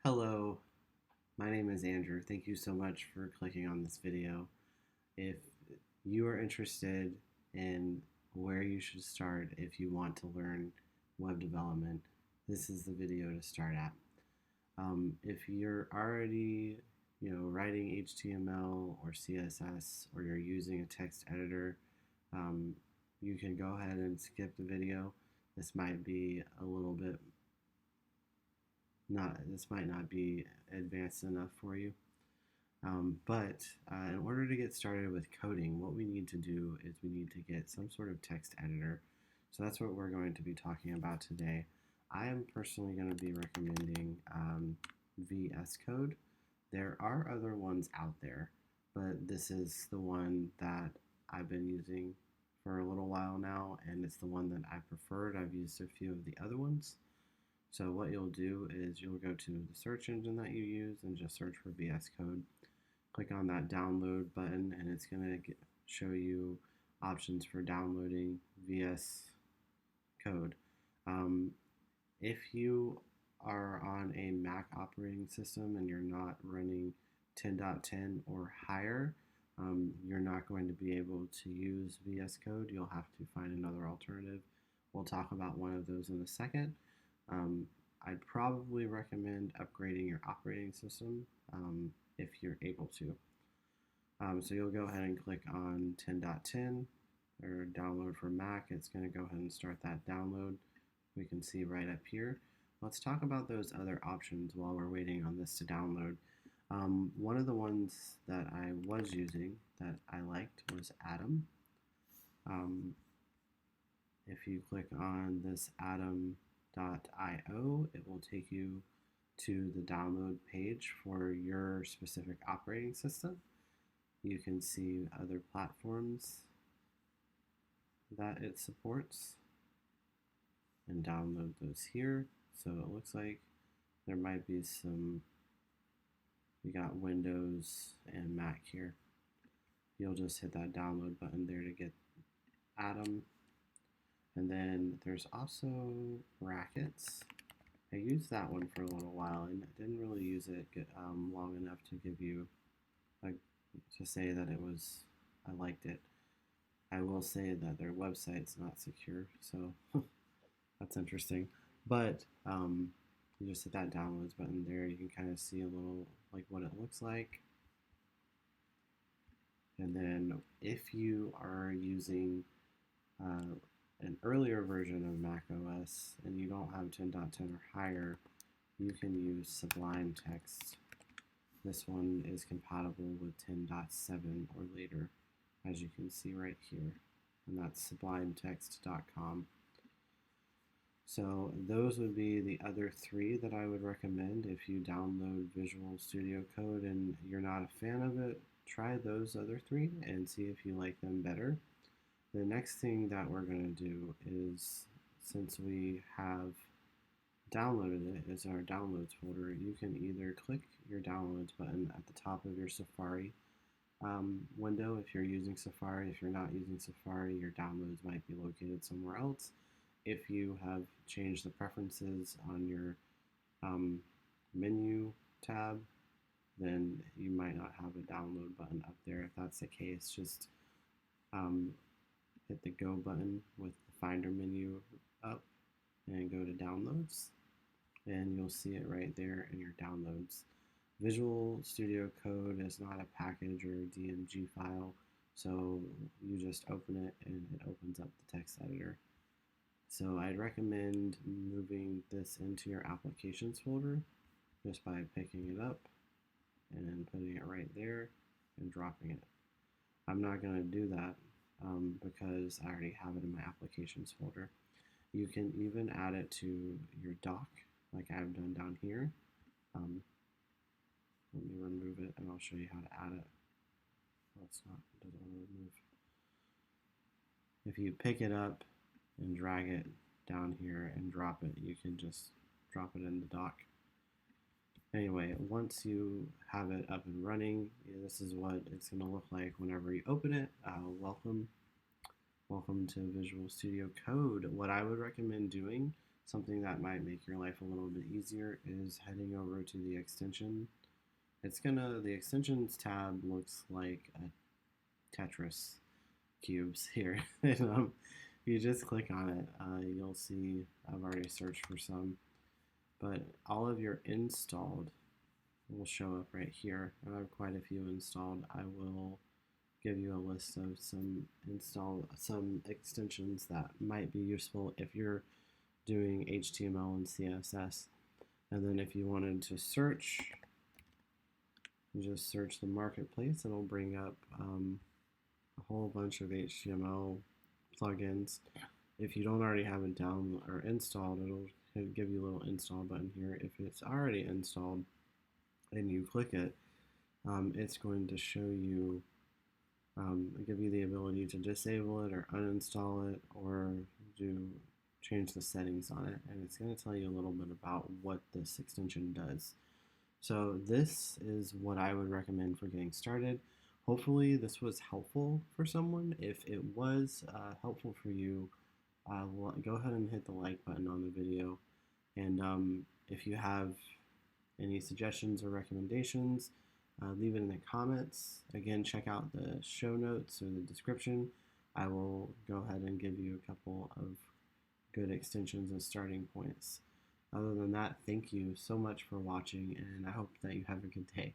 Hello, my name is Andrew. Thank you so much for clicking on this video. If you are interested in where you should start if you want to learn web development, this is the video to start at. If you're already writing HTML or CSS, or you're using a text editor, you can go ahead and skip the video. This might be a little bit this might not be advanced enough for you. But in order to get started with coding, what we need to do is we need to get some sort of text editor. So that's what we're going to be talking about today. I am personally going to be recommending VS Code. There are other ones out there, but this is the one that I've been using for a little while now, and it's the one that I preferred. I've used a few of the other ones. So what you'll do is you'll go to the search engine that you use and just search for VS Code. Click on that download button, and it's going to show you options for downloading VS Code. If you are on a Mac operating system and you're not running 10.10 or higher, you're not going to be able to use VS Code. You'll have to find another alternative. We'll talk about one of those in a second. I'd probably recommend upgrading your operating system if you're able to. So you'll go ahead and click on 10.10 or download for Mac. It's going to go ahead and start that download. We can see right up here. Let's talk about those other options while we're waiting on this to download. One of the ones that I was using that I liked was Atom. If you click on this Atom.io, it will take you to the download page for your specific operating system. You can see other platforms that it supports and download those here. So it looks like there might be some, we got Windows and Mac here. You'll just hit that download button there to get Atom. And then there's also Brackets. I used that one for a little while and I didn't really use it long enough to give you to say that I liked it. I will say that their website's not secure, so that's interesting. But you just hit that downloads button there. You can kind of see a little like what it looks like. And then if you are using an earlier version of Mac OS and you don't have 10.10 or higher, you can use Sublime Text. This one is compatible with 10.7 or later, as you can see right here, and that's sublimetext.com. So those would be the other three that I would recommend. If you download Visual Studio Code and you're not a fan of it, try those other three and see if you like them better. The next thing that we're going to do is, since we have downloaded it as our downloads folder, you can either click your downloads button at the top of your Safari window if you're using Safari. If you're not using Safari, your downloads might be located somewhere else. If you have changed the preferences on your menu tab, then you might not have a download button up there. If that's the case, just hit the Go button with the Finder menu up and go to Downloads, and you'll see it right there in your downloads. Visual Studio Code is not a package or a DMG file, so you just open it and it opens up the text editor. So I'd recommend moving this into your applications folder just by picking it up and putting it right there and dropping it. I'm not going to do that because I already have it in my applications folder. You can even add it to your doc like I've done down here. Let me remove it and I'll show you how to add it. Well, it doesn't want to remove. If you pick it up and drag it down here and drop it, you can just drop it in the dock. Anyway, once you have it up and running, this is what it's going to look like whenever you open it. Welcome to Visual Studio Code. What I would recommend doing something that might make your life a little bit easier is heading over to the extension. The extensions tab looks like a Tetris cubes here. And, if you just click on it, you'll see I've already searched for some, but all of your installed will show up right here. I have quite a few installed. I will give you a list of some extensions that might be useful if you're doing HTML and CSS. And then if you wanted to search, just search the marketplace. It'll bring up a whole bunch of HTML plugins. If you don't already have it down or installed, it'll give you a little install button here. If it's already installed and you click it, it's going to show you, give you the ability to disable it or uninstall it or change the settings on it. And it's going to tell you a little bit about what this extension does. So this is what I would recommend for getting started. Hopefully this was helpful for someone. If it was helpful for you, go ahead and hit the like button on the video. And if you have any suggestions or recommendations, leave it in the comments. Again, check out the show notes or the description. I will go ahead and give you a couple of good extensions and starting points. Other than that, thank you so much for watching, and I hope that you have a good day.